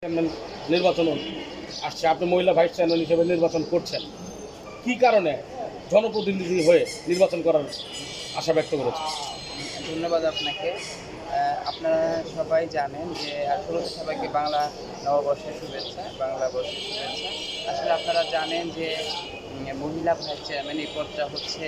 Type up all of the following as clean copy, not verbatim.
Chairman নির্বাচন আসছে, আপনি মহিলা ভাইস চেয়ারম্যান হিসেবে নির্বাচন করছেন, কি কারণে জনপ্রতিনিধি হয়ে নির্বাচন করার আশা ব্যক্ত করেছেন? ধন্যবাদ আপনাকে। আপনারা সবাই জানেন যে শুরুতে সবাইকে বাংলা নববর্ষের শুভেচ্ছা, বাংলা বর্ষের শুভেচ্ছা। আসলে আপনারা জানেন যে মহিলা ভাইস চেয়ারম্যান এই পদটা হচ্ছে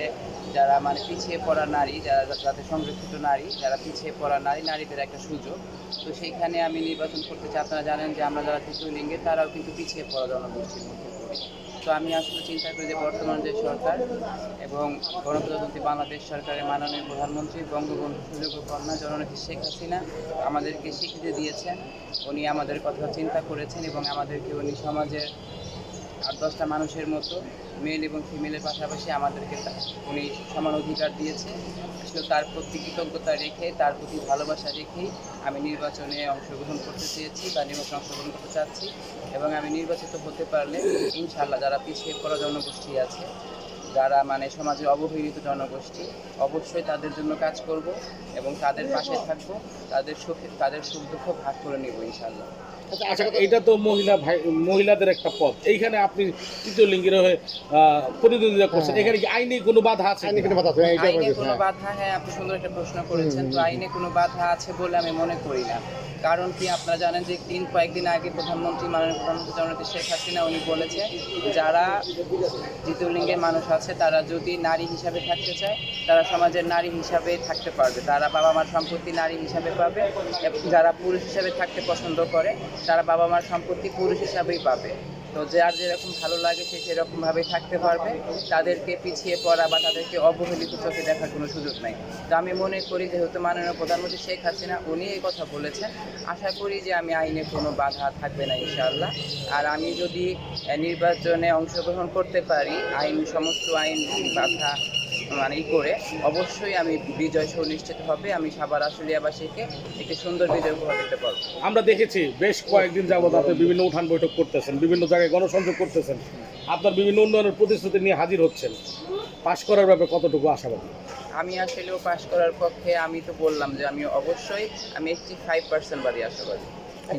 যারা পিছিয়ে পড়া নারী, যাদের সংরক্ষিত নারী, যারা পিছিয়ে পড়া নারীদের একটা সুযোগ। তো সেইখানে আমি নির্বাচন করতে চাই। আপনারা জানেন যে আমরা যারা তৃতীয় লিঙ্গের তারাও কিন্তু পিছিয়ে পড়া জনগোষ্ঠীর মধ্যে পড়ি। তো আমি আসলে চিন্তা করি যে বর্তমান যে সরকার এবং গণপ্রজাতন্ত্রী বাংলাদেশ সরকারের মাননীয় প্রধানমন্ত্রী বঙ্গবন্ধু সুযোগ্য কন্যা জননেত্রী শেখ হাসিনা আমাদেরকে স্বীকৃতি দিয়েছেন। উনি আমাদের কথা চিন্তা করেছেন এবং আমাদেরকে উনি সমাজের ৮-১০টা মানুষের মতো মেল এবং ফিমেলের পাশাপাশি আমাদেরকে উনি সমান অধিকার দিয়েছে। আসলে তার প্রতি কৃতজ্ঞতা রেখে, তার প্রতি ভালোবাসা রেখেই আমি নির্বাচনে অংশগ্রহণ করতে চেয়েছি বা নির্বাচনে অংশগ্রহণ করতে চাচ্ছি। এবং আমি নির্বাচিত হতে পারলে ইনশাআল্লাহ যারা পিছিয়ে পড়া জনগোষ্ঠী আছে, যারা সমাজে অবহেলিত জনগোষ্ঠী, অবশ্যই তাদের জন্য কাজ করব এবং তাদের পাশে থাকব, তাদের সুখ দুঃখ ভাগ করে নেব ইনশাআল্লাহ। আচ্ছা, এটা তো মহিলাদের একটা পদ, এইখানে আপনি তৃতীয় লিঙ্গের হয়ে প্রতিদ্বন্দ্বিতা করছেন, এখানে কি আইনি কোনো বাধা আছে? আইনে কোনো বাধা, হ্যাঁ, আপনি সুন্দর একটা প্রশ্ন করেছেন। তো আইনে কোনো বাধা আছে বলে আমি মনে করি না। কারণ কি, আপনারা জানেন যে কয়েকদিন আগে মাননীয় প্রধানমন্ত্রী জননেত্রী শেখ হাসিনা উনি বলেছে যারা তৃতীয় লিঙ্গের মানুষ আছে তারা যদি নারী হিসাবে থাকতে চায়, তারা সমাজের নারী হিসাবে থাকতে পারবে, তারা বাবা মার সম্পত্তি নারী হিসাবে পাবে। এবং যারা পুরুষ হিসাবে থাকতে পছন্দ করে তারা বাবা মার সম্পত্তি পুরুষ হিসাবেই পাবে। তো যার যেরকম ভালো লাগে সে সেরকমভাবেই থাকতে পারবে। তাদেরকে পিছিয়ে পড়া বা তাদেরকে অবহেলিত চোখে দেখার কোনো সুযোগ নাই। তো আমি মনে করি যেহেতু মাননীয় প্রধানমন্ত্রী শেখ হাসিনা উনি এই কথা বলেছেন, আশা করি যে আমি আইনে কোনো বাধা থাকবে না ইনশাআল্লাহ। আর আমি যদি নির্বাচনে অংশগ্রহণ করতে পারি, সমস্ত আইন বাধা করে, অবশ্যই আমি বিজয় সুনিশ্চিত হবে। আমি সাভার আশুলিয়াবাসীকে একটি সুন্দর বিজয় উপহার দিতে পারবো। আমরা দেখেছি বেশ কয়েকদিন যাবৎ আপনি বিভিন্ন উঠান বৈঠক করতেছেন, বিভিন্ন জায়গায় গণসংযোগ করতেছেন, আপনার বিভিন্ন উন্নয়নের প্রতিশ্রুতি নিয়ে হাজির হচ্ছেন, পাশ করার ব্যাপারে কতটুকু আশাবাদী? আমি আসলেও পাশ করার পক্ষে। আমি তো বললাম যে আমি অবশ্যই 85% বাদী আশাবাদী।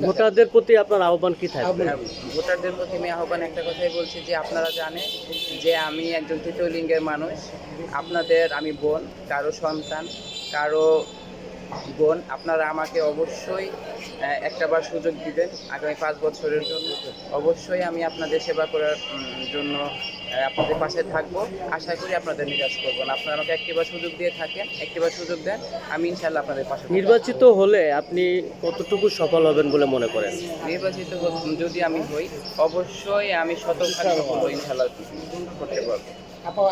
ভোটারদের প্রতি আপনার আহ্বান কি থাকবে? ভোটারদের প্রতি আমি আহ্বান একটা কথাই বলছি যে আপনারা জানেন যে আমি একজন তৃতীয় লিঙ্গের মানুষ। আপনাদের আমি বোন, কারো সন্তান, কারো বোন। আপনারা আমাকে অবশ্যই একটাবার সুযোগ দিবেন আগামী 5 বছরের জন্য। অবশ্যই আমি আপনাদের সেবা করার জন্য আপনাদের পাশে থাকবো। আশা করি আপনাদের নিরাশ করবো না। আপনারা আমাকে একটিবার সুযোগ দিয়ে থাকেন, একটিবার সুযোগ দেন, আমি ইনশাআল্লাহ আপনাদের পাশে থাকবো। নির্বাচিত হলে আপনি কতটুকু সফল হবেন বলে মনে করেন? নির্বাচিত যদি আমি হই, অবশ্যই আমি শতভাগ সফল ইনশাআল্লাহ করতে পারবো।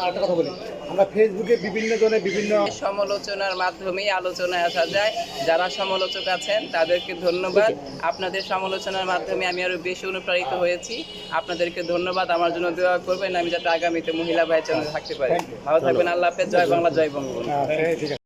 একটা কথা বলি, আমরা ফেসবুকে বিভিন্ন জনের বিভিন্ন সমালোচনার মাধ্যমেই আলোচনায় আসা যায়। যারা সমালোচক আছেন তাদেরকে ধন্যবাদ। আপনাদের সমালোচনার মাধ্যমে আমি আরো বেশি অনুপ্রাণিত হয়েছি। আপনাদেরকে ধন্যবাদ। আমার জন্য দোয়া করবেন আমি যাতে আগামীতে মহিলা ভাইস চেয়ারম্যান থাকতে পারি। ভালো থাকবেন। আল্লাহ হাফেজ। জয় বাংলা, জয় বঙ্গবন্ধু।